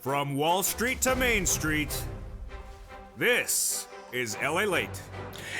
From Wall Street to Main Street, this is LALATE.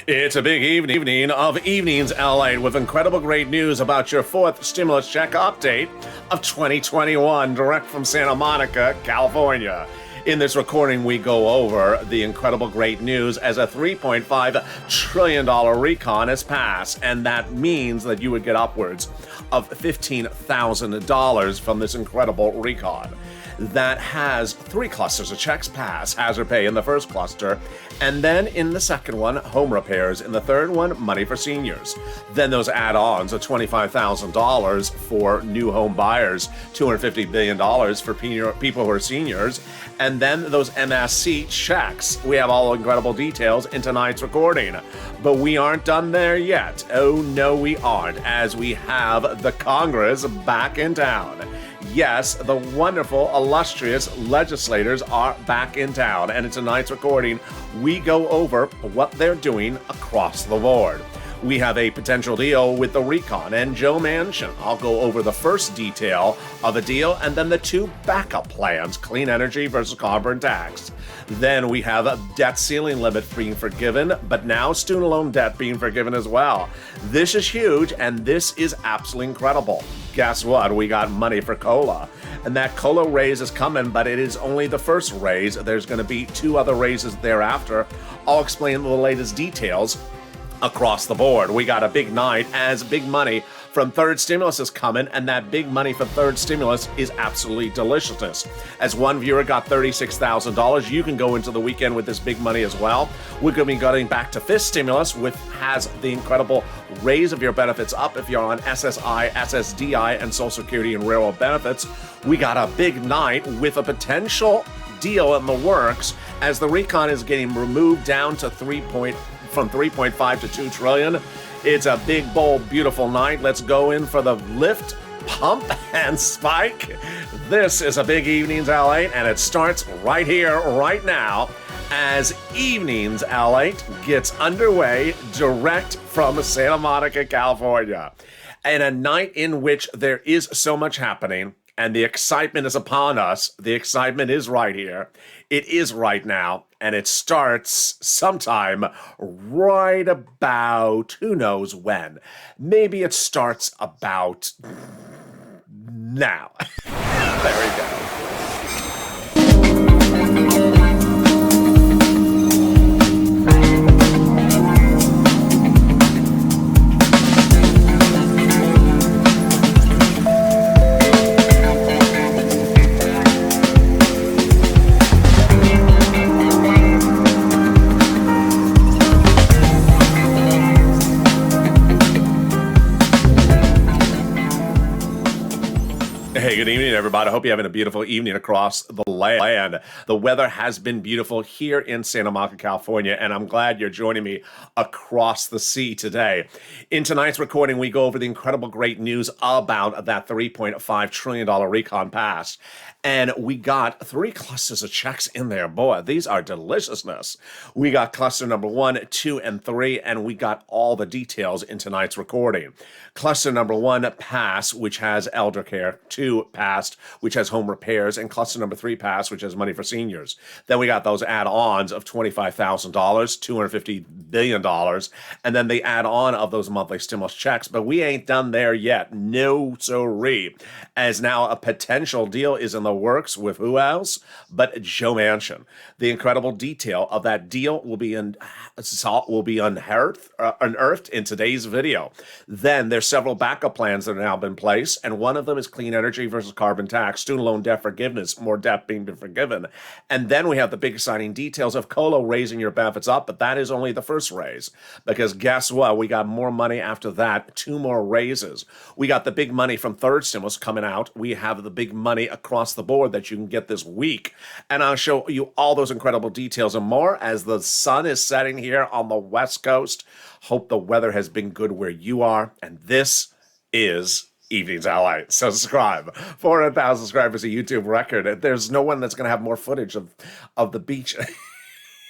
It's a big evening of Evenings LA with incredible great news about your fourth stimulus check update of 2021 direct from Santa Monica, California. In this recording, we go over the incredible great news as a $3.5 trillion recon has passed, and that means that you would get upwards of $15,000 from this incredible recon. That has three clusters of checks pass, hazard pay in the first cluster, and then in the second one, home repairs, in the third one, money for seniors. Then those add-ons of $25,000 for new home buyers, $250 billion for people who are seniors, and then those MSC checks. We have all incredible details in tonight's recording, but we aren't done there yet. Oh no, we aren't, as we have the Congress back in town. Yes, the wonderful, illustrious legislators are back in town, and in tonight's recording, we go over what they're doing across the board. We have a potential deal with the recon and Joe Manchin. I'll go over the first detail of the deal and then the two backup plans, clean energy versus carbon tax. Then we have a debt ceiling limit being forgiven, but now student loan debt being forgiven as well. This is huge, and this is absolutely incredible. Guess what? We got money for COLA. And that COLA raise is coming, but it is only the first raise. There's going to be two other raises thereafter. I'll explain the latest details across the board. We got a big night as big money from third stimulus is coming, and that big money from third stimulus is absolutely deliciousness. As one viewer got $36,000, you can go into the weekend with this big money as well. We're going to be going back to fifth stimulus, which has the incredible raise of your benefits up if you're on SSI, SSDI, and Social Security and railroad benefits. We got a big night with a potential deal in the works as the recon is getting removed down to from 3.5 to 2 trillion. It's a big, bold, beautiful night. Let's go in for the lift, pump, and spike. This is a big Evenings LA, and it starts right here, right now, as Evenings LA gets underway direct from Santa Monica, California. And a night in which there is so much happening, and the excitement is upon us. The excitement is right here. It is right now, and it starts sometime right about who knows when. Maybe it starts about now. There we go. Hey, good evening, everybody. I hope you're having a beautiful evening across the land. The weather has been beautiful here in Santa Monica, California, and I'm glad you're joining me across the sea today. In tonight's recording, we go over the incredible great news about that $3.5 trillion recon pass. And we got three clusters of checks in there. Boy, these are deliciousness. We got cluster number 1, 2, and 3, and we got all the details in tonight's recording. Cluster number 1 passed, which has elder care. 2 passed, which has home repairs. And cluster number 3 passed, which has money for seniors. Then we got those add-ons of $25,000, $250 billion, and then the add-on of those monthly stimulus checks. But we ain't done there yet. No siree. As now a potential deal is in the works with who else but Joe Manchin. The incredible detail of that deal will be unearthed in today's video. Then there's several backup plans that have now been in place, and one of them is clean energy versus carbon tax, student loan debt forgiveness, more debt being forgiven. And then we have the big exciting details of COLA raising your benefits up, but that is only the first raise, because guess what? We got more money after that, 2 more raises. We got the big money from third stimulus coming out. We have the big money across the board that you can get this week. And I'll show you all those incredible details and more as the sun is setting here on the West Coast. Hope the weather has been good where you are. And this is Evenings LA. So subscribe. 400,000 subscribers, a YouTube record. There's no one that's going to have more footage of the beach.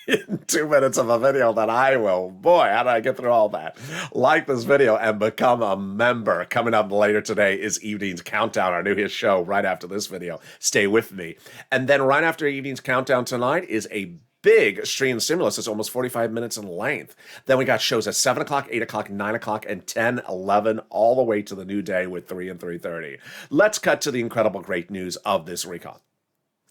in 2 minutes of a video that I will. Boy, how did I get through all that? Like this video and become a member. Coming up later today is Evening's Countdown, our new hit show right after this video. Stay with me. And then right after Evening's Countdown tonight is a big stream stimulus. It's almost 45 minutes in length. Then we got shows at 7 o'clock, 8 o'clock, 9 o'clock, and 10, 11, all the way to the new day with 3 and 3:30. Let's cut to the incredible great news of this recon.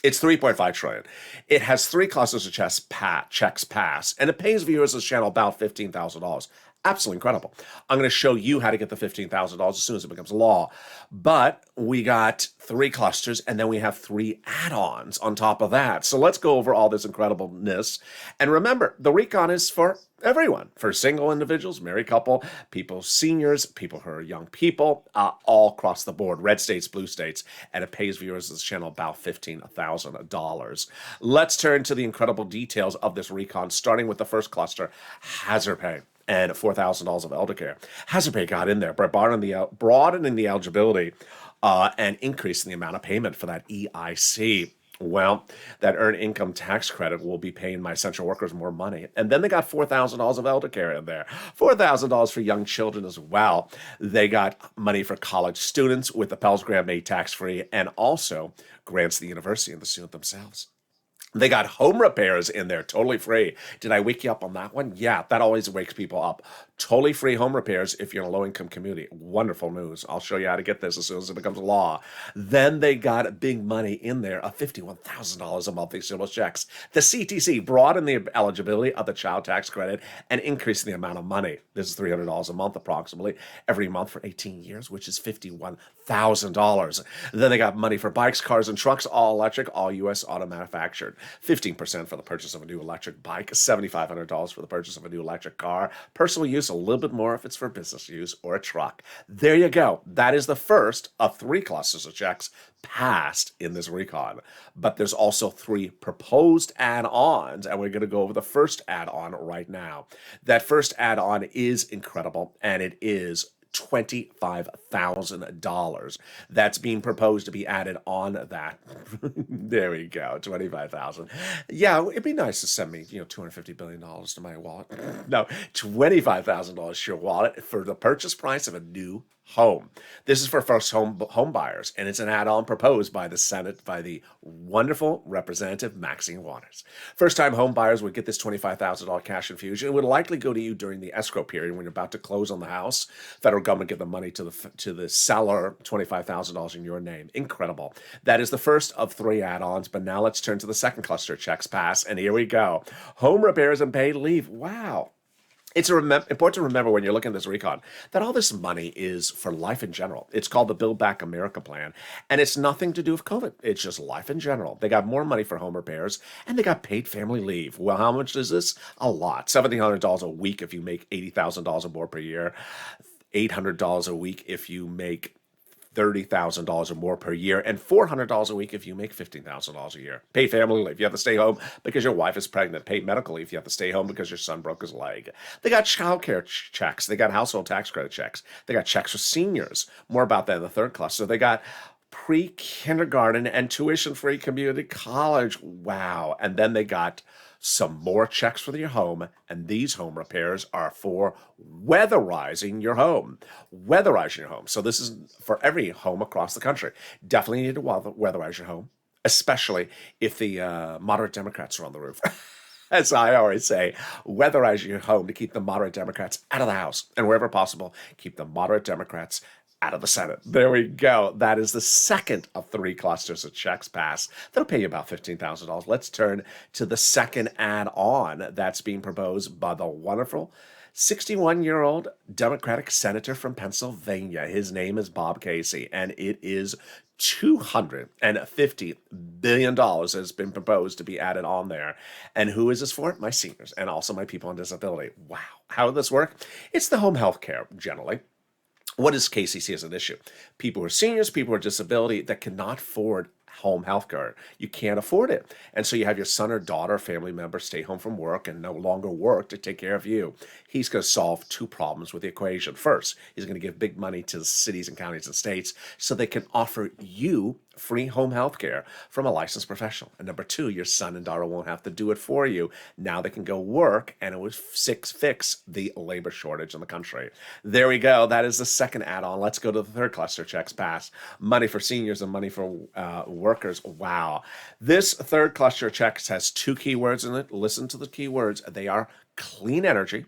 It's 3.5 trillion. It has 3 clusters of checks pass, and it pays viewers of this channel about $15,000. Absolutely incredible. I'm going to show you how to get the $15,000 as soon as it becomes law. But we got 3 clusters, and then we have 3 add-ons on top of that. So let's go over all this incredibleness. And remember, the recon is for everyone, for single individuals, married couple, people, seniors, people who are young people, all across the board, red states, blue states, and it pays viewers of this channel about $15,000. Let's turn to the incredible details of this recon, starting with the first cluster, hazard pay, and $4,000 of elder care. Hazard pay got in there by broadening the eligibility and increasing the amount of payment for that EIC. Well, that earned income tax credit will be paying my essential workers more money. And then they got $4,000 of elder care in there. $4,000 for young children as well. They got money for college students with the Pell Grant made tax-free, and also grants the university and the student themselves. They got home repairs in there, totally free. Did I wake you up on that one? Yeah, that always wakes people up. Totally free home repairs if you're in a low-income community. Wonderful news. I'll show you how to get this as soon as it becomes law. Then they got big money in there of $51,000 a monthly stimulus checks. The CTC broadened the eligibility of the child tax credit and increased the amount of money. This is $300 a month approximately every month for 18 years, which is $51,000. Then they got money for bikes, cars, and trucks, all electric, all U.S. auto manufactured. 15% for the purchase of a new electric bike, $7,500 for the purchase of a new electric car, personal use, a little bit more if it's for business use, or a truck. There you go. That is the first of 3 clusters of checks passed in this recon. But there's also 3 proposed add-ons, and we're going to go over the first add-on right now. That first add-on is incredible, and it is $25,000. That's being proposed to be added on that. There we go, $25,000. Yeah, it'd be nice to send me, $250 billion to my wallet. No, $25,000 to your wallet for the purchase price of a new home. This is for first home buyers, and it's an add-on proposed by the Senate by the wonderful Representative Maxine Waters. First-time home buyers would get this $25,000 cash infusion. It would likely go to you during the escrow period when you're about to close on the house. Federal government give the money to the seller, $25,000 in your name. Incredible. That is the first of 3 add-ons, but now let's turn to the second cluster, checks pass, and here we go. Home repairs and paid leave. Wow. It's important to remember when you're looking at this recon that all this money is for life in general. It's called the Build Back America plan, and it's nothing to do with COVID. It's just life in general. They got more money for home repairs, and they got paid family leave. Well, how much is this? A lot. $1,700 a week if you make $80,000 or more per year. $800 a week if you make $30,000 or more per year, and $400 a week if you make $15,000 a year. Pay family leave. You have to stay home because your wife is pregnant. Pay medical leave. You have to stay home because your son broke his leg. They got child care checks. They got household tax credit checks. They got checks for seniors. More about that in the third cluster. They got pre-kindergarten and tuition-free community college. Wow. And then they got some more checks for your home, and these home repairs are for weatherizing your home. Weatherizing your home. So this is for every home across the country. Definitely need to weatherize your home, especially if the moderate Democrats are on the roof. As I always say, weatherize your home to keep the moderate Democrats out of the House, and wherever possible, keep the moderate Democrats out of the Senate. There we go. That is the second of 3 clusters of checks pass. That'll pay you about $15,000. Let's turn to the second add-on that's being proposed by the wonderful 61-year-old Democratic senator from Pennsylvania. His name is Bob Casey, and it is $250 billion has been proposed to be added on there. And who is this for? My seniors and also my people on disability. Wow. How would this work? It's the home health care, generally. What does Casey see as an issue? People who are seniors, people who are disability that cannot afford home health care. You can't afford it. And so you have your son or daughter, family member stay home from work and no longer work to take care of you. He's going to solve 2 problems with the equation. First, he's going to give big money to the cities and counties and states so they can offer you free home health care from a licensed professional. And number two, your son and daughter won't have to do it for you. Now they can go work, and it would fix the labor shortage in the country. There we go. That is the second add-on. Let's go to the third cluster. Checks passed. Money for seniors and money for workers. Wow. This third cluster checks has two keywords in it. Listen to the keywords. They are clean energy.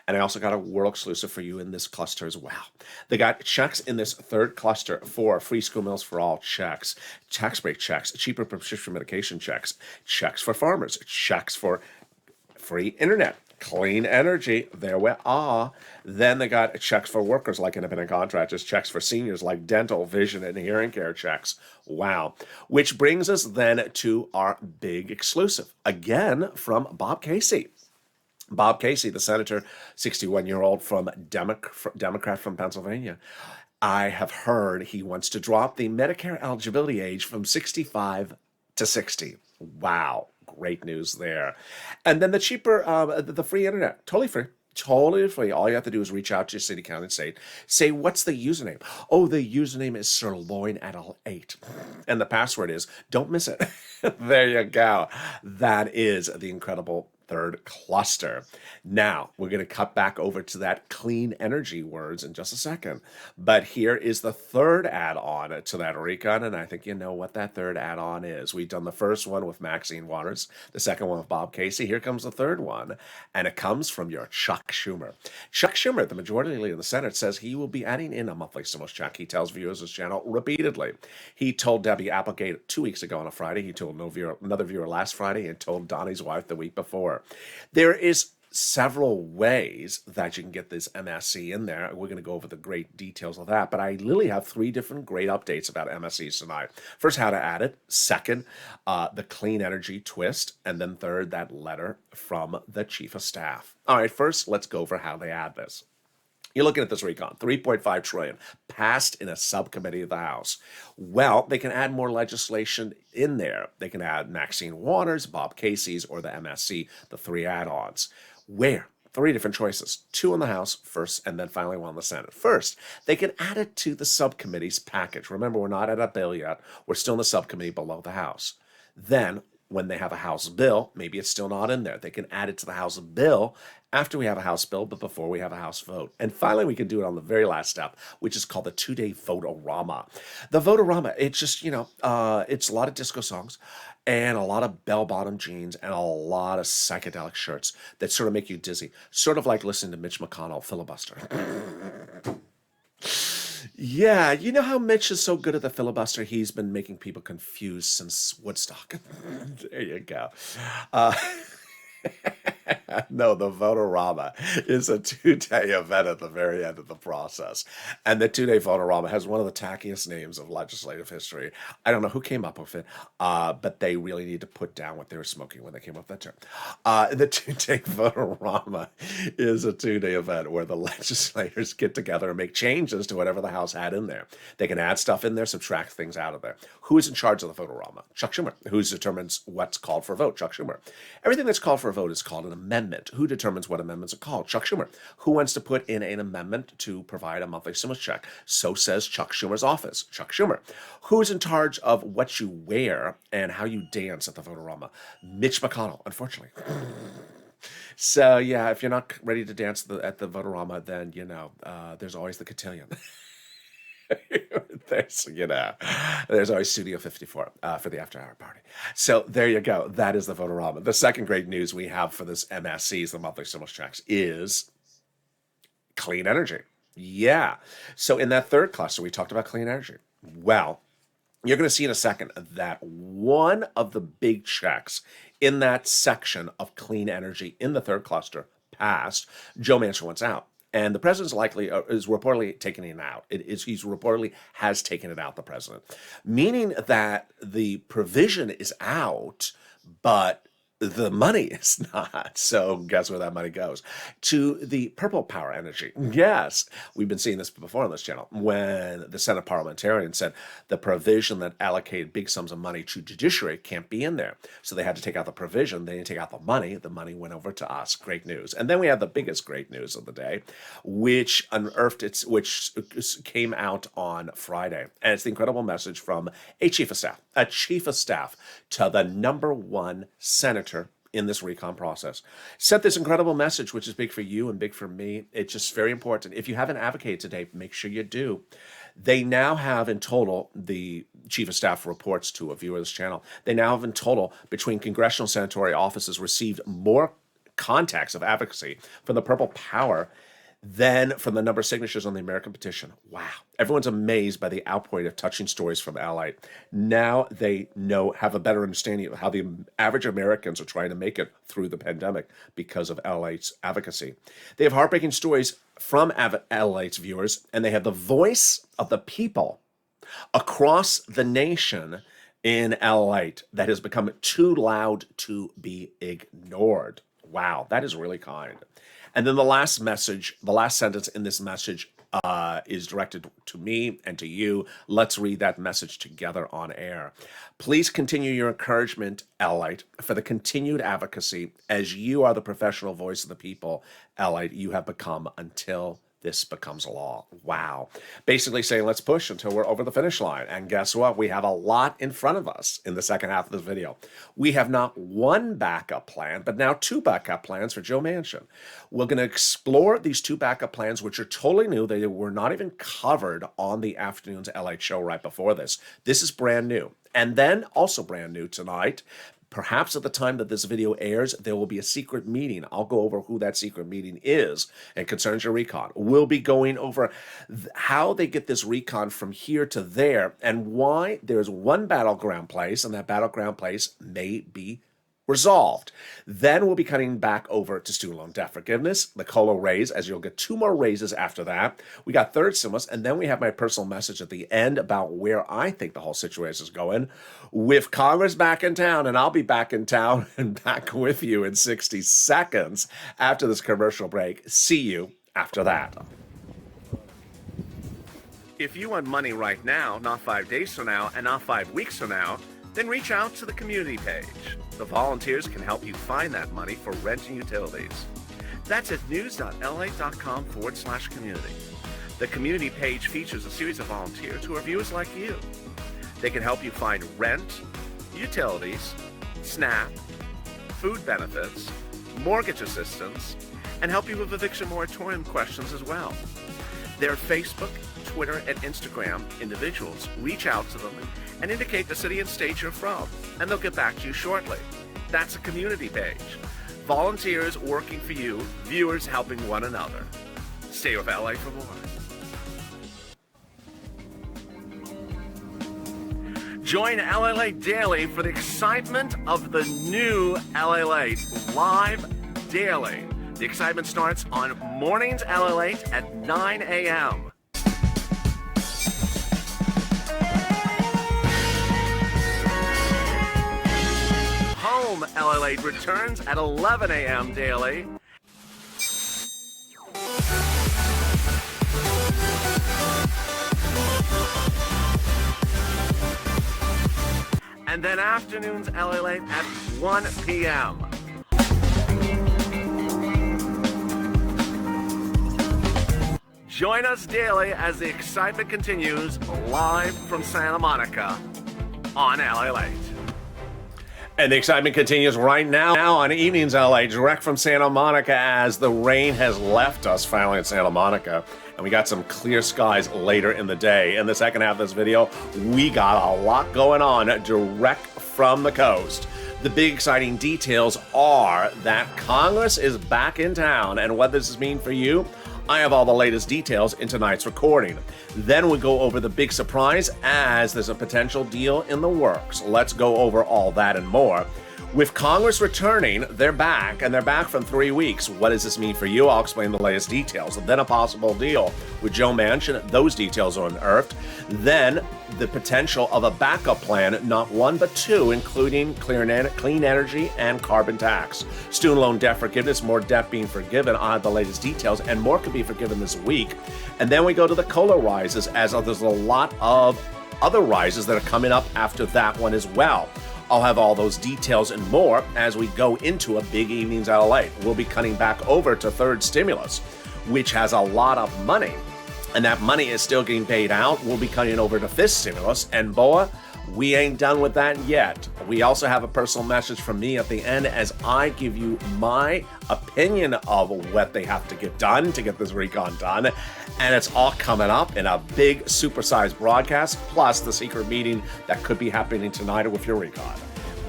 And I also got a world exclusive for you in this cluster as well. They got checks in this third cluster for free school meals for all checks, tax break checks, cheaper prescription medication checks, checks for farmers, checks for free internet, clean energy. There we are. Then they got checks for workers like independent contractors, checks for seniors like dental, vision, and hearing care checks. Wow. Which brings us then to our big exclusive, again from Bob Casey. Bob Casey, the senator, 61-year-old from Democrat from Pennsylvania. I have heard he wants to drop the Medicare eligibility age from 65 to 60. Wow, great news there. And then the cheaper, the free internet, totally free. Totally free. All you have to do is reach out to your city, county, and state. Say, what's the username? Oh, the username is Sirloin at 8. And the password is, don't miss it. There you go. That is the incredible third cluster. Now, we're going to cut back over to that clean energy words in just a second. But here is the third add-on to that recon, and I think you know what that third add-on is. We've done the first one with Maxine Waters, the second one with Bob Casey. Here comes the third one, and it comes from your Chuck Schumer. Chuck Schumer, the majority leader in the Senate, says he will be adding in a monthly stimulus check. He tells viewers of his channel repeatedly. He told Debbie Applegate 2 weeks ago on a Friday. He told another viewer last Friday, and told Donnie's wife the week before. There is several ways that you can get this MSC in there. We're going to go over the great details of that, but I literally have 3 different great updates about MSCs tonight. First, how to add it. Second, the clean energy twist. And then third, that letter from the chief of staff. All right, first, let's go over how they add this. You're looking at this recon, $3.5 trillion, passed in a subcommittee of the House. Well, they can add more legislation in there. They can add Maxine Waters, Bob Casey's, or the MSC, the 3 add-ons. Where? 3 different choices, 2 in the House first, and then finally 1 in the Senate. First, they can add it to the subcommittee's package. Remember, we're not at a bill yet. We're still in the subcommittee below the House. Then, when they have a House bill, maybe it's still not in there. They can add it to the House bill after we have a House bill, but before we have a House vote. And finally, we can do it on the very last step, which is called the 2-day vote-a-rama. The vote-a-rama, it's just, it's a lot of disco songs and a lot of bell-bottom jeans and a lot of psychedelic shirts that sort of make you dizzy. Sort of like listening to Mitch McConnell filibuster. Yeah, you know how Mitch is so good at the filibuster? He's been making people confused since Woodstock. There you go. No, the Votorama is a 2-day event at the very end of the process. And the 2-day Votorama has one of the tackiest names of legislative history. I don't know who came up with it, but they really need to put down what they were smoking when they came up with that term. The 2-day Votorama is a 2-day event where the legislators get together and make changes to whatever the House had in there. They can add stuff in there, subtract things out of there. Who is in charge of the Votorama? Chuck Schumer. Who determines what's called for a vote? Chuck Schumer. Everything that's called for a vote is called an amendment. Who determines what amendments are called? Chuck Schumer. Who wants to put in an amendment to provide a monthly stimulus check? So says Chuck Schumer's office. Chuck Schumer. Who's in charge of what you wear and how you dance at the Votorama? Mitch McConnell, unfortunately. So, yeah, if you're not ready to dance at the Votorama, then, there's always the cotillion. There's always Studio 54 for the after-hour party. So there you go. That is the Votorama. The second great news we have for this MSCs, the monthly stimulus checks, is clean energy. Yeah. So in that third cluster, we talked about clean energy. Well, you're going to see in a second that one of the big checks in that section of clean energy in the third cluster passed. Joe Manchin wants out. And the president's is reportedly taking it out. He's reportedly has taken it out, the president. Meaning that the provision is out, but the money is not. So guess where that money goes? To the purple power energy. Yes, we've been seeing this before on this channel when the Senate parliamentarian said the provision that allocated big sums of money to judiciary can't be in there. So they had to take out the provision. They didn't take out the money. The money went over to us. Great news. And then we have the biggest great news of the day, which came out on Friday. And it's the incredible message from a chief of staff to the #1 senator in this recon process. Sent this incredible message, which is big for you and big for me. It's just very important. If you haven't advocated today, make sure you do. They now have in total, the chief of staff reports to a viewer of this channel, they now have in total, between congressional senatorial offices, received more contacts of advocacy from the purple power than from the number of signatures on the American petition. Wow. Everyone's amazed by the outpouring of touching stories from LALATE. Now they have a better understanding of how the average Americans are trying to make it through the pandemic because of LALATE's advocacy. They have heartbreaking stories from LALATE's viewers, and they have the voice of the people across the nation in LALATE that has become too loud to be ignored. Wow, that is really kind. And then the last sentence in this message is directed to me and to you. Let's read that message together on air. Please continue your encouragement, LALATE, for the continued advocacy as you are the professional voice of the people, LALATE, you have become until this becomes law. Wow. Basically saying let's push until we're over the finish line. And guess what? We have a lot in front of us in the second half of this video. We have not one backup plan, but now 2 backup plans for Joe Manchin. We're going to explore these 2 backup plans, which are totally new. They were not even covered on the afternoon's LA show right before this. This is brand new. And then also brand new tonight, perhaps at the time that this video airs, there will be a secret meeting. I'll go over who that secret meeting is and concerns your recon. We'll be going over how they get this recon from here to there and why there's one battleground place and that battleground place may be resolved. Then we'll be cutting back over to student loan debt forgiveness, the COLA raise, as you'll get 2 more raises after that. We got third stimulus, and then we have my personal message at the end about where I think the whole situation is going. With Congress back in town, and I'll be back in town and back with you in 60 seconds after this commercial break. See you after that. If you want money right now, not 5 days from now, and not 5 weeks from now, then reach out to the community page. The volunteers can help you find that money for rent and utilities. That's at news.la.com/community. The community page features a series of volunteers who are viewers like you. They can help you find rent, utilities, SNAP, food benefits, mortgage assistance, and help you with eviction moratorium questions as well. Their Facebook, Twitter, and Instagram individuals reach out to them and indicate the city and state you're from, and they'll get back to you shortly. That's a community page. Volunteers working for you, viewers helping one another. Stay with LA for more. Join LALATE Daily for the excitement of the new LALATE live daily. The excitement starts on mornings LALATE at 9 a.m. Home LALATE returns at 11 a.m. daily. And then afternoons LALATE at 1 p.m. Join us daily as the excitement continues live from Santa Monica on LALATE. And the excitement continues right now on Evenings LA, direct from Santa Monica as the rain has left us finally in Santa Monica. And we got some clear skies later in the day. In the second half of this video, we got a lot going on direct from the coast. The big exciting details are that Congress is back in town, and what does this mean for you? I have all the latest details in tonight's recording. Then we go over the big surprise as there's a potential deal in the works. Let's go over all that and more. With Congress returning, they're back, and they're back from 3 weeks. What does this mean for you? I'll explain the latest details. And then a possible deal with Joe Manchin. Those details are unearthed. Then the potential of a backup plan, not one but two, including clean energy and carbon tax. Student loan debt forgiveness, more debt being forgiven. I have the latest details, and more could be forgiven this week. And then we go to the COLA rises, as there's a lot of other rises that are coming up after that one as well. I'll have all those details and more as we go into a big evenings at LALATE. We'll be cutting back over to third stimulus, which has a lot of money, and that money is still getting paid out. We'll be cutting over to fifth stimulus, and boy, we ain't done with that yet. We also have a personal message from me at the end as I give you my opinion of what they have to get done to get this recon done. And it's all coming up in a big supersized broadcast, plus the secret meeting that could be happening tonight with your recon.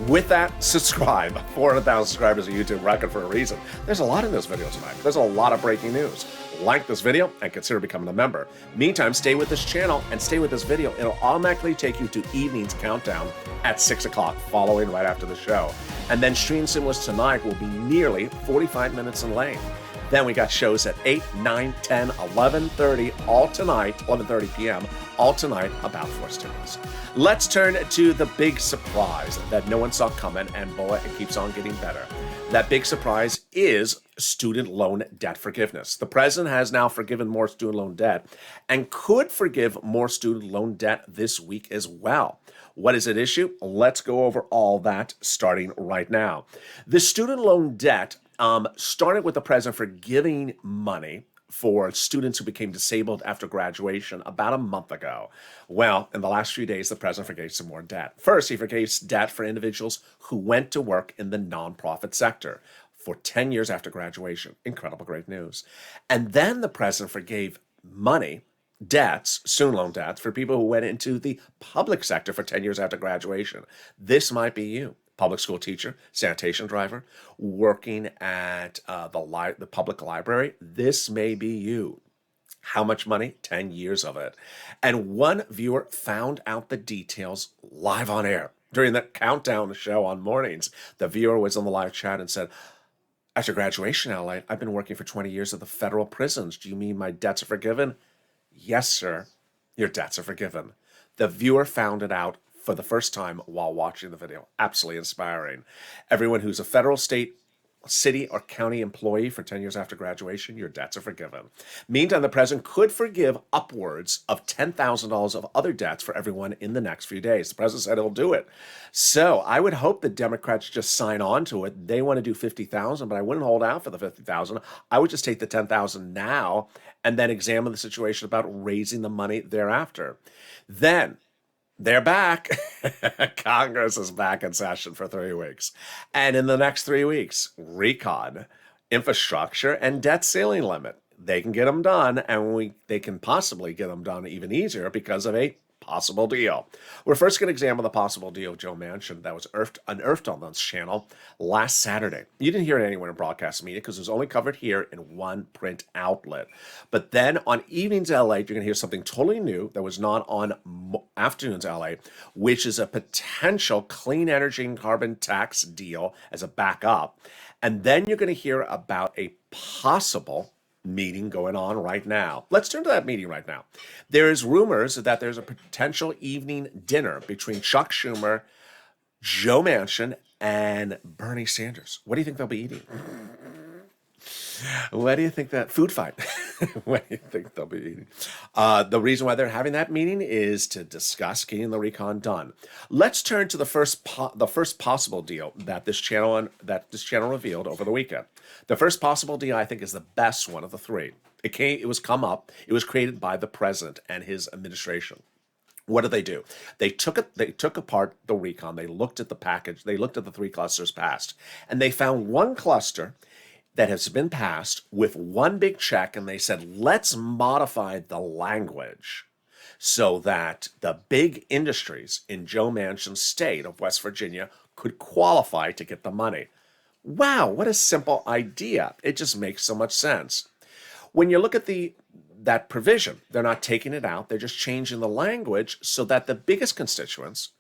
With that, subscribe. 400,000 subscribers a YouTube record for a reason. There's a lot in this video tonight. There's a lot of breaking news. Like this video and consider becoming a member. Meantime, stay with this channel and stay with this video. It'll automatically take you to evening's countdown at 6 o'clock, following right after the show. And then Stream Stimulus tonight will be nearly 45 minutes in length. Then we got shows at 8, 9, 10, 11:30, all tonight, 11:30 p.m., all tonight about fourth stimulus. Let's turn to the big surprise that no one saw coming, and boy, it keeps on getting better. That big surprise is student loan debt forgiveness. The president has now forgiven more student loan debt and could forgive more student loan debt this week as well. What is at issue? Let's go over all that starting right now. The student loan debt started with the president forgiving money for students who became disabled after graduation about a month ago. Well, in the last few days, the president forgave some more debt. First, he forgave debt for individuals who went to work in the nonprofit sector for 10 years after graduation. Incredible, great news. And then the president forgave money, debts, student loan debts, for people who went into the public sector for 10 years after graduation. This might be you. Public school teacher, sanitation driver, working at the public library. This may be you. How much money? 10 years of it. And one viewer found out the details live on air. During the countdown show on mornings, the viewer was on the live chat and said, after graduation, LA, I've been working for 20 years at the federal prisons. Do you mean my debts are forgiven? Yes, sir. Your debts are forgiven. The viewer found it out for the first time while watching the video. Absolutely inspiring. Everyone who's a federal, state, city, or county employee for 10 years after graduation, your debts are forgiven. Meantime, the president could forgive upwards of $10,000 of other debts for everyone in the next few days. The president said he'll do it. So I would hope the Democrats just sign on to it. They want to do $50,000, but I wouldn't hold out for the $50,000. I would just take the $10,000 now and then examine the situation about raising the money thereafter. Then they're back. Congress is back in session for 3 weeks. And in the next 3 weeks, recon, infrastructure, and debt ceiling limit. They can get them done, and they can possibly get them done even easier because of a possible deal. We're first going to examine the possible deal of Joe Manchin that was unearthed on this channel last Saturday. You didn't hear it anywhere in broadcast media because it was only covered here in one print outlet. But then on Evenings LA, you're going to hear something totally new that was not on Afternoons LA, which is a potential clean energy and carbon tax deal as a backup. And then you're going to hear about a possible meeting going on right now. Let's turn to that meeting right now. There's rumors that there's a potential evening dinner between Chuck Schumer, Joe Manchin, and Bernie Sanders. What do you think they'll be eating? What do you think that food fight? What do you think they'll be eating? The reason why they're having that meeting is to discuss getting the recon done. Let's turn to the first possible deal that this channel revealed over the weekend. The first possible deal, I think, is the best one of the three. It was created by the president and his administration. What did they do? They took apart the recon. They looked at the package. They looked at the 3 clusters passed, and they found one cluster that has been passed with one big check, and they said, let's modify the language so that the big industries in Joe Manchin's state of West Virginia could qualify to get the money. Wow, what a simple idea. It just makes so much sense. When you look at that provision, they're not taking it out. They're just changing the language so that the biggest constituents,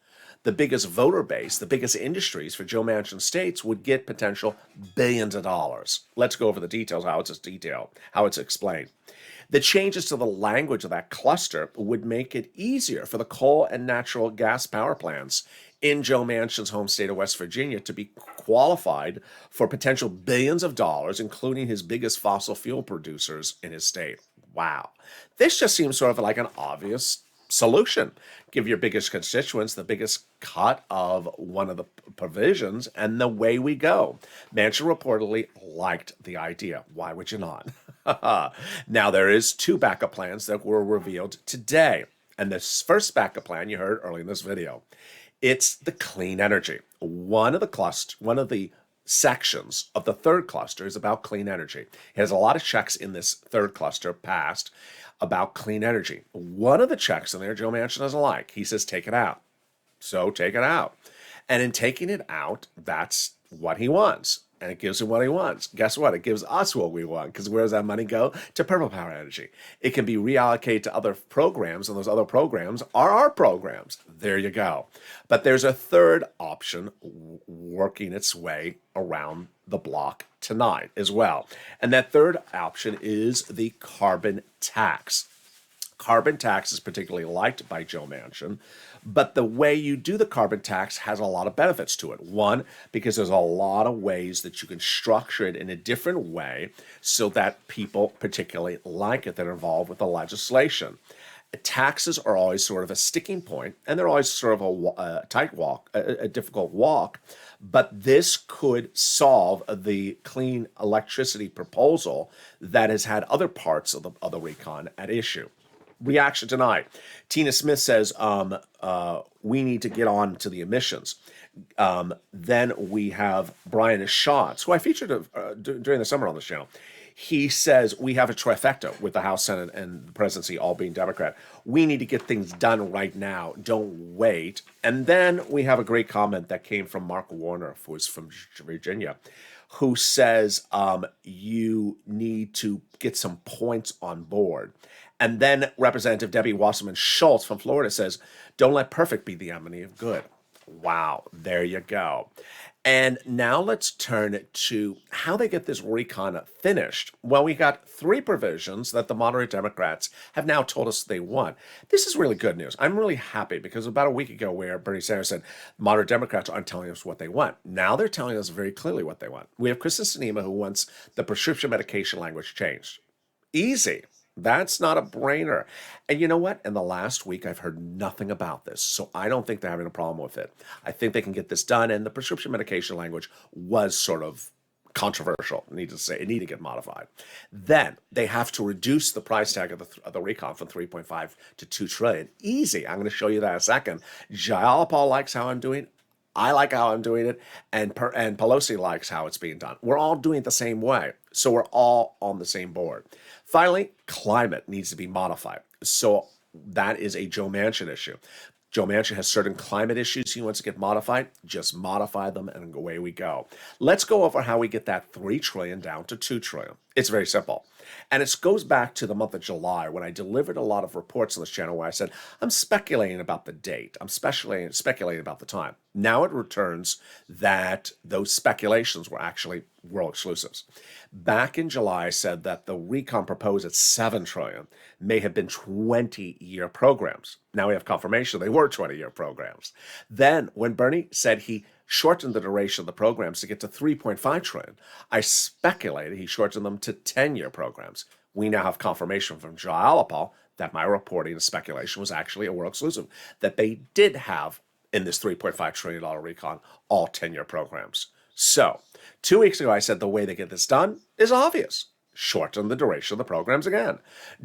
the biggest voter base, the biggest industries for Joe Manchin states would get potential billions of dollars. Let's go over the details, how it's explained. The changes to the language of that cluster would make it easier for the coal and natural gas power plants in Joe Manchin's home state of West Virginia to be qualified for potential billions of dollars, including his biggest fossil fuel producers in his state. Wow. This just seems sort of like an obvious solution. Give your biggest constituents the biggest cut of one of the provisions, and the way we go. Manchin reportedly liked the idea. Why would you not? Now, there is 2 backup plans that were revealed today. And this first backup plan you heard early in this video, it's the clean energy. One of the sections of the third cluster is about clean energy. It has a lot of checks in this third cluster passed about clean energy. One of the checks in there, Joe Manchin doesn't like. He says, take it out. So take it out. And in taking it out, that's what he wants. And it gives him what he wants. Guess what? It gives us what we want. Because where does that money go? To purple power energy. It can be reallocated to other programs, and those other programs are our programs. There you go. But there's a third option working its way around the block tonight as well. And that third option is the carbon tax. Carbon tax is particularly liked by Joe Manchin, but the way you do the carbon tax has a lot of benefits to it. One, because there's a lot of ways that you can structure it in a different way so that people particularly like it that are involved with the legislation. Taxes are always sort of a sticking point, and they're always sort of a tight walk, a difficult walk. But this could solve the clean electricity proposal that has had other parts of the recon at issue. Reaction tonight. Tina Smith says, we need to get on to the emissions. Then we have Brian Schatz, who I featured during the summer on this channel. He says we have a trifecta with the House, Senate, and the presidency all being Democrat. We need to get things done right now. Don't wait. And then we have a great comment that came from Mark Warner, who is from Virginia, who says you need to get some points on board. And then Representative Debbie Wasserman Schultz from Florida says, don't let perfect be the enemy of good. Wow, there you go. And now let's turn to how they get this recon finished. Well, we got 3 provisions that the moderate Democrats have now told us they want. This is really good news. I'm really happy because about a week ago where Bernie Sanders said moderate Democrats aren't telling us what they want. Now they're telling us very clearly what they want. We have Kristen Sinema who wants the prescription medication language changed. Easy. That's not a brainer. And you know what? In the last week, I've heard nothing about this. So I don't think they're having a problem with it. I think they can get this done. And the prescription medication language was sort of controversial. I need to say it needed to get modified. Then they have to reduce the price tag of the recon from 3.5 to 2 trillion. Easy. I'm going to show you that in a second. Jayapal likes how I'm doing. I like how I'm doing it, and Pelosi likes how it's being done. We're all doing it the same way, so we're all on the same board. Finally, climate needs to be modified. So that is a Joe Manchin issue. Joe Manchin has certain climate issues he wants to get modified. Just modify them and away we go. Let's go over how we get that 3 trillion down to 2 trillion. It's very simple. And it goes back to the month of July when I delivered a lot of reports on this channel where I said, I'm speculating about the date. I'm speculating about the time. Now it returns that those speculations were actually world exclusives. Back in July, I said that the recon proposed at 7 trillion may have been 20-year programs. Now we have confirmation they were 20-year programs. Then when Bernie said he shortened the duration of the programs to get to 3.5 trillion, I speculated he shortened them to 10-year programs. We now have confirmation from Jayapal that my reporting and speculation was actually a world exclusive, that they did have in this $3.5 trillion recon all 10-year programs. So 2 weeks ago, I said the way they get this done is obvious. Shorten the duration of the programs again.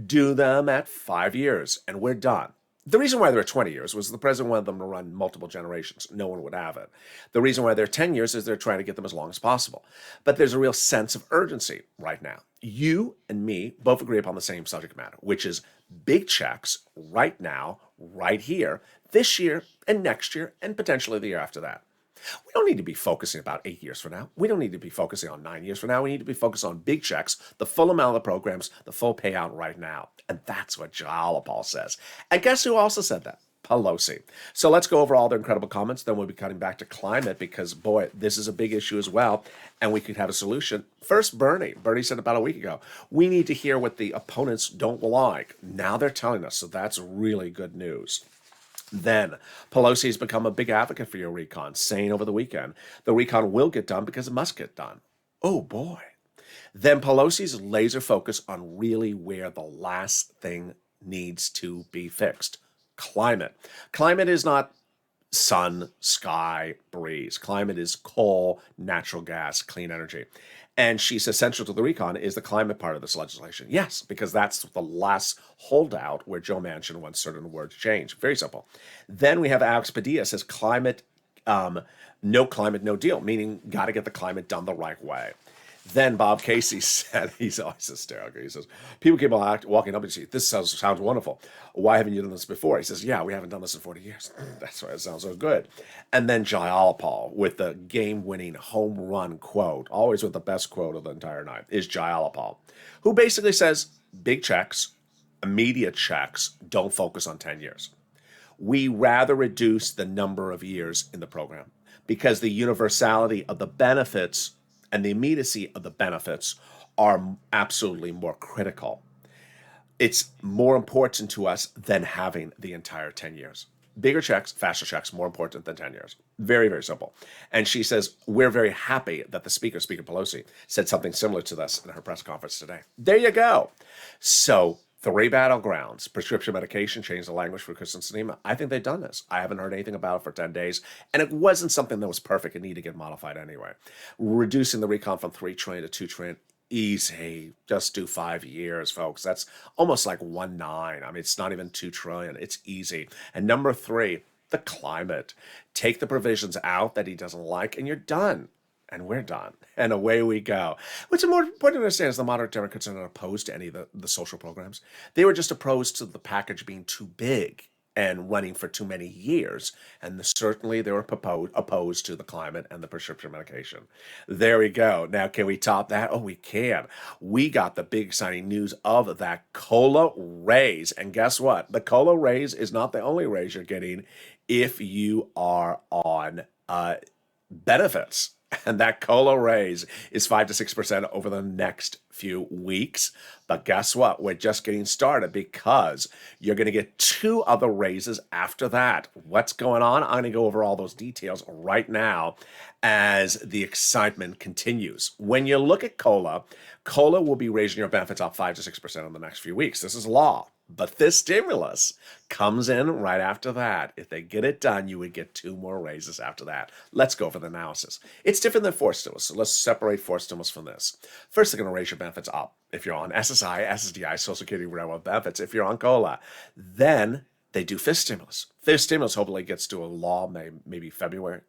Do them at 5 years, and we're done. The reason why they're 20 years was the president wanted them to run multiple generations. No one would have it. The reason why they're 10 years is they're trying to get them as long as possible. But there's a real sense of urgency right now. You and me both agree upon the same subject matter, which is big checks right now, right here, this year and next year, and potentially the year after that. We don't need to be focusing about 8 years from now. We don't need to be focusing on 9 years from now. We need to be focused on big checks, the full amount of the programs, the full payout right now. And that's what Jayapal says. And guess who also said that? Pelosi. So let's go over all their incredible comments. Then we'll be cutting back to climate because, boy, this is a big issue as well, and we could have a solution. First, Bernie. Bernie said about a week ago, we need to hear what the opponents don't like. Now they're telling us, so that's really good news. Then Pelosi has become a big advocate for your recon, saying over the weekend, the recon will get done because it must get done. Oh, boy. Then Pelosi's laser focus on really where the last thing needs to be fixed. Climate. Climate is not sun, sky, breeze. Climate is coal, natural gas, clean energy. And she's essential to the recon is the climate part of this legislation. Yes, because that's the last holdout where Joe Manchin wants certain words changed. Very simple. Then we have Alex Padilla says climate, no climate, no deal, meaning got to get the climate done the right way. Then Bob Casey said, he's always hysterical. He says, people keep on walking up and say, this sounds wonderful. Why haven't you done this before? He says, yeah, we haven't done this in 40 years. That's why it sounds so good. And then Jayalapal with the game-winning home run quote, always with the best quote of the entire night, is Jayalapal, who basically says, big checks, immediate checks, don't focus on 10 years. We rather reduce the number of years in the program because the universality of the benefits and the immediacy of the benefits are absolutely more critical. It's more important to us than having the entire 10 years. Bigger checks, faster checks, more important than 10 years. Very, very simple. And she says, we're very happy that the Speaker Pelosi, said something similar to this in her press conference today. There you go. So 3 battlegrounds, prescription medication, change the language for Kristen Sinema. I think they've done this. I haven't heard anything about it for 10 days, and it wasn't something that was perfect and needed to get modified anyway. Reducing the recon from $3 trillion to $2 trillion, easy. Just do 5 years, folks. That's almost like 1.9. I mean, it's not even $2 trillion. It's easy. And number 3, the climate. Take the provisions out that he doesn't like, and you're done. And we're done. And away we go. What's more important to understand is the moderate Democrats are not opposed to any of the social programs. They were just opposed to the package being too big and running for too many years. And certainly they were opposed to the climate and the prescription medication. There we go. Now, can we top that? Oh, we can. We got the big exciting news of that COLA raise. And guess what? The COLA raise is not the only raise you're getting if you are on benefits. And that COLA raise is 5 to 6% over the next few weeks. But guess what? We're just getting started because you're going to get 2 other raises after that. What's going on? I'm going to go over all those details right now as the excitement continues. When you look at COLA, COLA will be raising your benefits up 5 to 6% in the next few weeks. This is law. But this stimulus comes in right after that. If they get it done, you would get 2 more raises after that. Let's go over the analysis. It's different than forced stimulus, so let's separate forced stimulus from this. First, they're going to raise your benefits up. If you're on SSI, SSDI, Social Security, Railroad benefits, if you're on COLA, then they do fifth stimulus. Fifth stimulus hopefully gets to a law maybe February.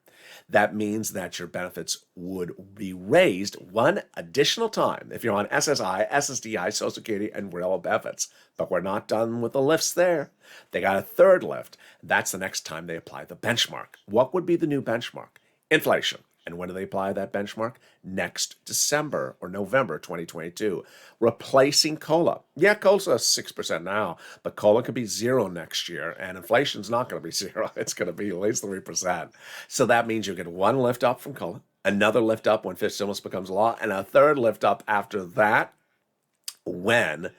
That means that your benefits would be raised 1 additional time if you're on SSI, SSDI, Social Security, and Railroad benefits. But we're not done with the lifts there. They got a 3rd lift. That's the next time they apply the benchmark. What would be the new benchmark? Inflation. And when do they apply that benchmark? Next December or November 2022. Replacing COLA. Yeah, COLA's 6% now, but COLA could be 0 next year, and inflation's not going to be 0. It's going to be at least 3%. So that means you get 1 lift up from COLA, another lift up when fifth stimulus becomes law, and a 3rd lift up after that when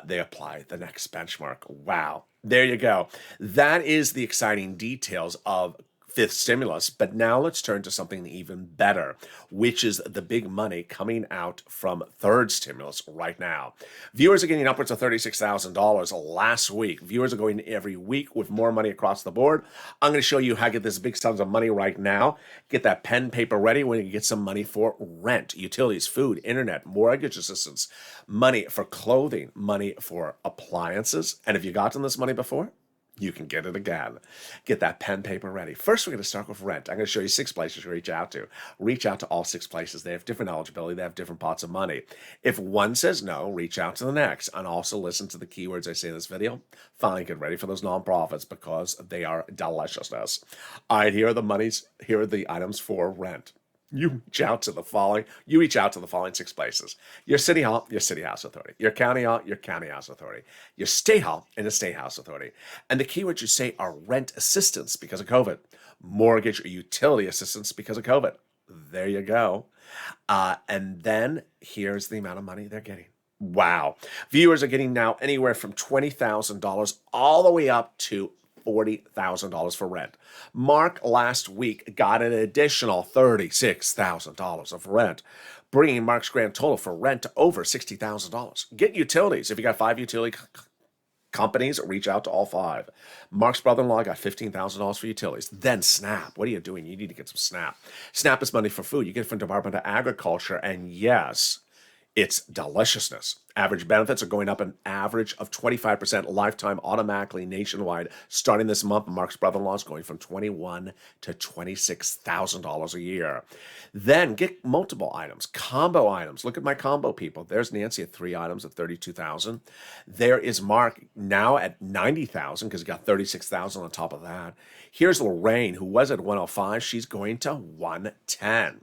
they apply the next benchmark. Wow. There you go. That is the exciting details of fifth stimulus. But now let's turn to something even better, which is the big money coming out from 3rd stimulus right now. Viewers are getting upwards of $36,000 last week. Viewers are going every week with more money across the board. I'm going to show you how to get this big sums of money right now. Get that pen, paper ready when you get some money for rent, utilities, food, internet, mortgage assistance, money for clothing, money for appliances. And if you've gotten this money before, you can get it again. Get that pen, paper ready. First, we're going to start with rent. I'm going to show you 6 places to reach out to. Reach out to all 6 places. They have different eligibility. They have different pots of money. If one says no, reach out to the next. And also listen to the keywords I say in this video. Finally, get ready for those nonprofits because they are deliciousness. All right, here are the items for rent. You reach out to the following 6 places: your city hall, your city house authority; your county hall, your county house authority; your state hall, and the state house authority. And the keywords you say are rent assistance because of COVID, mortgage or utility assistance because of COVID. There you go. And then here's the amount of money they're getting. Wow. Viewers are getting now anywhere from $20,000 all the way up to $40,000 for rent. Mark last week got an additional $36,000 of rent, bringing Mark's grand total for rent to over $60,000. Get utilities. If you got 5 utility companies, reach out to all 5. Mark's brother-in-law got $15,000 for utilities. Then SNAP. What are you doing? You need to get some SNAP. SNAP is money for food. You get it from Department of Agriculture, and yes, it's deliciousness. Average benefits are going up an average of 25% lifetime automatically nationwide. Starting this month, Mark's brother-in-law is going from $21,000 to $26,000 a year. Then get multiple items, combo items. Look at my combo people. There's Nancy at 3 items at $32,000. There is Mark now at $90,000 because he got $36,000 on top of that. Here's Lorraine, who was at $105,000. She's going to $110,000.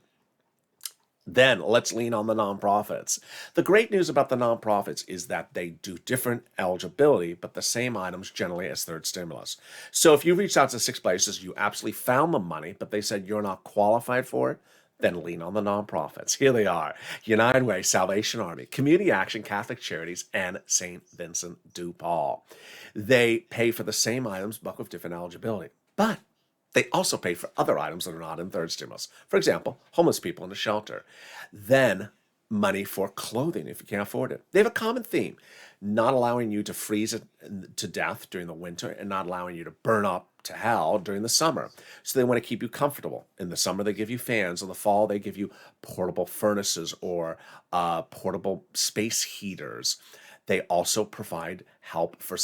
Then let's lean on the nonprofits. The great news about the nonprofits is that they do different eligibility, but the same items generally as third stimulus. So if you reached out to 6 places, you absolutely found the money, but they said you're not qualified for it, then lean on the nonprofits. Here they are: United Way, Salvation Army, Community Action, Catholic Charities, and St. Vincent de Paul. They pay for the same items, but with different eligibility. But they also pay for other items that are not in third stimulus. For example, homeless people in a shelter. Then money for clothing if you can't afford it. They have a common theme: not allowing you to freeze to death during the winter and not allowing you to burn up to hell during the summer. So they want to keep you comfortable. In the summer, they give you fans. In the fall, they give you portable furnaces or portable space heaters. They also provide help for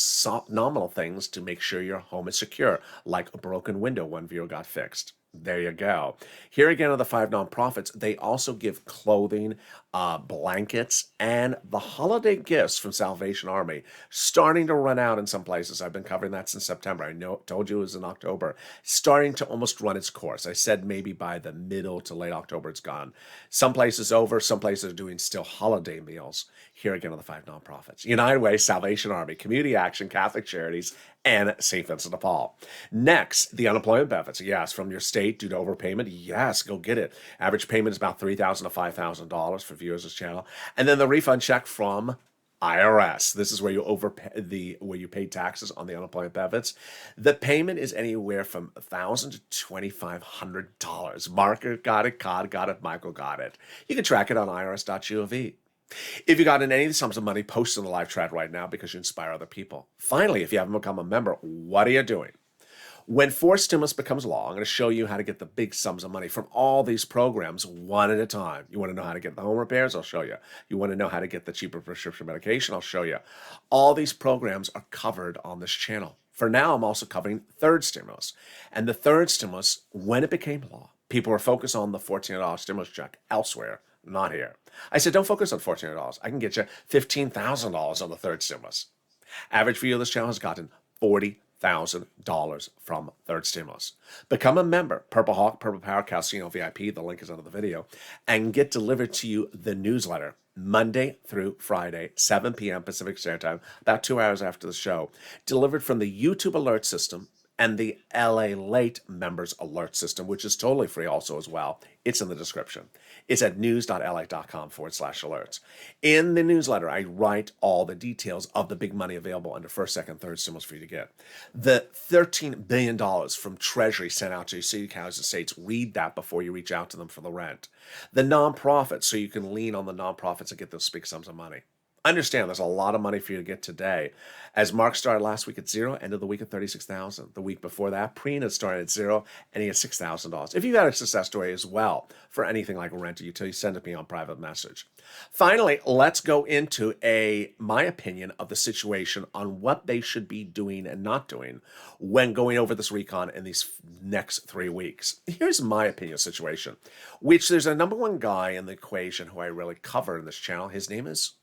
nominal things to make sure your home is secure, like a broken window one viewer got fixed. There you go. Here again are the 5 nonprofits. They also give clothing, blankets, and the holiday gifts from Salvation Army, starting to run out in some places. I've been covering that since September. Told you it was in October. Starting to almost run its course. I said maybe by the middle to late October it's gone. Some places over. Some places are doing still holiday meals. Here again are the 5 nonprofits: United Way, Salvation Army, Community Action, Catholic Charities, and St. Vincent de Paul. Next, the unemployment benefits. Yes, from your state due to overpayment. Yes, go get it. Average payment is about $3,000 to $5,000 for viewers of this channel. And then the refund check from IRS. This is where you pay taxes on the unemployment benefits. The payment is anywhere from $1,000 to $2,500. Mark got it, Cod got it, Michael got it. You can track it on irs.gov. If you got in any sums of money, post in the live chat right now because you inspire other people. Finally, if you haven't become a member, what are you doing? When forced stimulus becomes law, I'm going to show you how to get the big sums of money from all these programs one at a time. You want to know how to get the home repairs? I'll show you. You want to know how to get the cheaper prescription medication? I'll show you. All these programs are covered on this channel. For now, I'm also covering third stimulus. And the third stimulus, when it became law, people were focused on the $1,400 stimulus check elsewhere, not here. I said, don't focus on $1,400. I can get you $15,000 on the third stimulus. Average view of this channel has gotten $40,000 from third stimulus. Become a member, Purple Hawk, Purple Power, Calcino VIP, the link is under the video, and get delivered to you the newsletter Monday through Friday, 7 p.m. Pacific Standard Time, about 2 hours after the show, delivered from the YouTube alert system and the LALATE members alert system, which is totally free also as well. It's in the description. It's at news.la.com/alerts. In the newsletter, I write all the details of the big money available under first, second, third stimulus for you to get. The $13 billion from Treasury sent out to your city, counties, and states. Read that before you reach out to them for the rent. The nonprofits, so you can lean on the nonprofits and get those big sums of money. Understand there's a lot of money for you to get today. As Mark started last week at 0, end of the week at $36,000. The week before that, Prina started at 0, and he had $6,000. If you've had a success story as well for anything like rent or utility, send it to me on private message. Finally, let's go into my opinion of the situation on what they should be doing and not doing when going over this recon in these next 3 weeks. Here's my opinion of the situation, which there's a number one guy in the equation who I really cover in this channel. His name is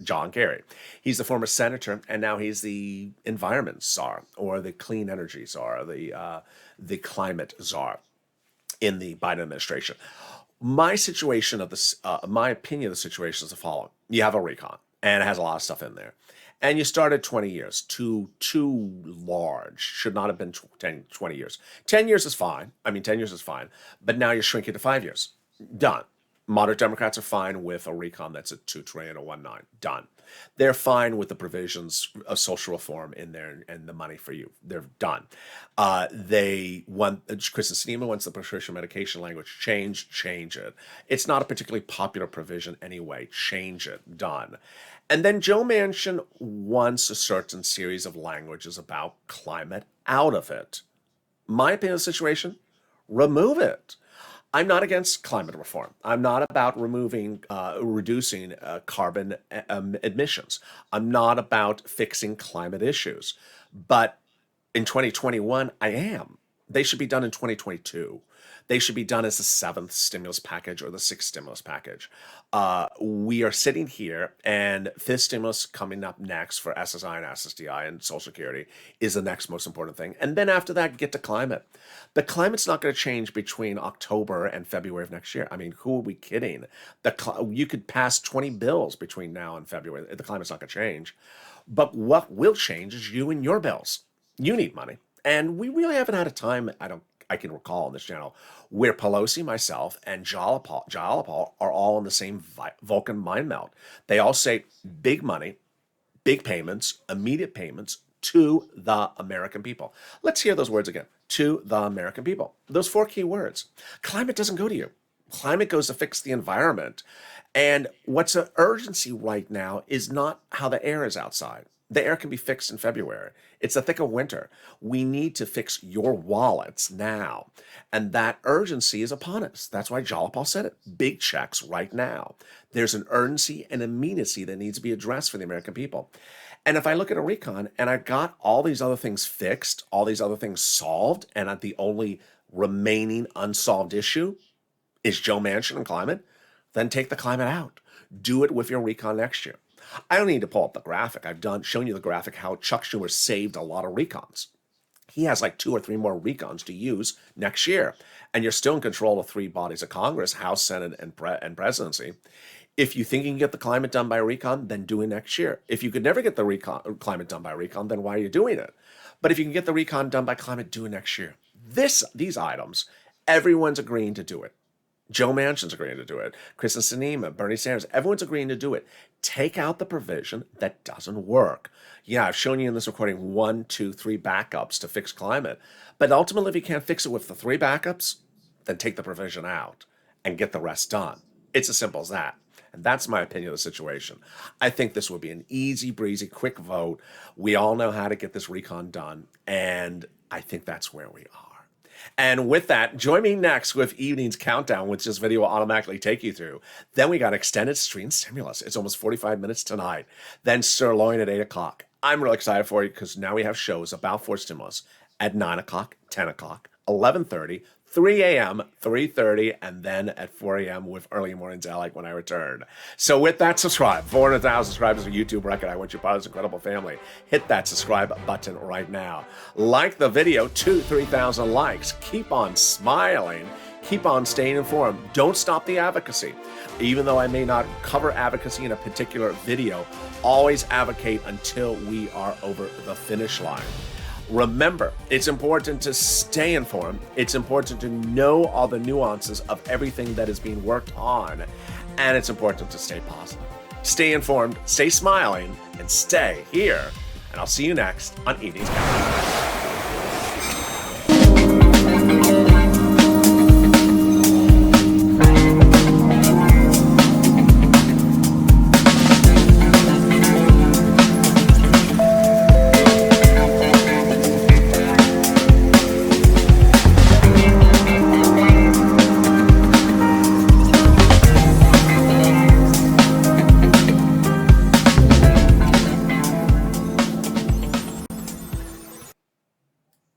John Kerry. He's the former senator, and now he's the environment czar, or the clean energy czar, the climate czar. in the Biden administration. My situation of this, my opinion of the situation is the following. You have a recon, and it has a lot of stuff in there. And you started 20 years, too large, should not have been 20 years. 10 years is fine. I mean, 10 years is fine. But now you're shrinking to 5 years. Done. Moderate Democrats are fine with a recon that's at $2 trillion or 1.9. Done. They're fine with the provisions of social reform in there and the money for you. They're done. They want, Kristen Sinema wants the prescription medication language changed. Change it. It's not a particularly popular provision anyway. Change it. Done. And then Joe Manchin wants a certain series of languages about climate out of it. My opinion of the situation, remove it. I'm not against climate reform. I'm not about reducing carbon emissions. I'm not about fixing climate issues. But in 2021, I am. They should be done in 2022. They should be done as the 7th stimulus package or the 6th stimulus package. We are sitting here, and 5th stimulus coming up next for SSI and SSDI and Social Security is the next most important thing. And then after that, get to climate. The climate's not going to change between October and February of next year. I mean, who are we kidding? You could pass 20 bills between now and February. The climate's not going to change. But what will change is you and your bills. You need money. And we really haven't had a time, I can recall on this channel, where Pelosi, myself, and Jayapal are all in the same Vulcan mind melt. They all say big money, big payments, immediate payments to the American people. Let's hear those words again. To the American people. Those 4 key words. Climate doesn't go to you. Climate goes to fix the environment. And what's an urgency right now is not how the air is outside. The air can be fixed in February. It's the thick of winter. We need to fix your wallets now. And that urgency is upon us. That's why Jayapal said it. Big checks right now. There's an urgency and immediacy that needs to be addressed for the American people. And if I look at a recon and I've got all these other things fixed, all these other things solved, and the only remaining unsolved issue is Joe Manchin and climate, then take the climate out. Do it with your recon next year. I don't need to pull up the graphic. I've shown you the graphic how Chuck Schumer saved a lot of recons. He has like 2 or 3 more recons to use next year. And you're still in control of 3 bodies of Congress, House, Senate, and presidency. If you think you can get the climate done by recon, then do it next year. If you could never get the climate done by recon, then why are you doing it? But if you can get the recon done by climate, do it next year. These items, everyone's agreeing to do it. Joe Manchin's agreeing to do it. Kristen Sinema, Bernie Sanders, everyone's agreeing to do it. Take out the provision that doesn't work. Yeah, I've shown you in this recording 1, 2, 3 backups to fix climate. But ultimately, if you can't fix it with the 3 backups, then take the provision out and get the rest done. It's as simple as that. And that's my opinion of the situation. I think this would be an easy breezy, quick vote. We all know how to get this recon done. And I think that's where we are. And with that, join me next with Evening's Countdown, which this video will automatically take you through. Then we got Extended Stream Stimulus. It's almost 45 minutes tonight. Then Sirloin at 8 o'clock. I'm really excited for you because now we have shows about 4 stimulus at 9 o'clock, 10 o'clock, 11:30, 3 a.m., 3:30, and then at 4 a.m. with Early Mornings Alec when I return. So with that, subscribe. 400,000 subscribers for YouTube record. I want you part of this incredible family. Hit that subscribe button right now. Like the video, 2,000-3,000 likes. Keep on smiling. Keep on staying informed. Don't stop the advocacy. Even though I may not cover advocacy in a particular video, always advocate until we are over the finish line. Remember, it's important to stay informed. It's important to know all the nuances of everything that is being worked on. And it's important to stay positive. Stay informed, stay smiling, and stay here. And I'll see you next on Evening's Countdown.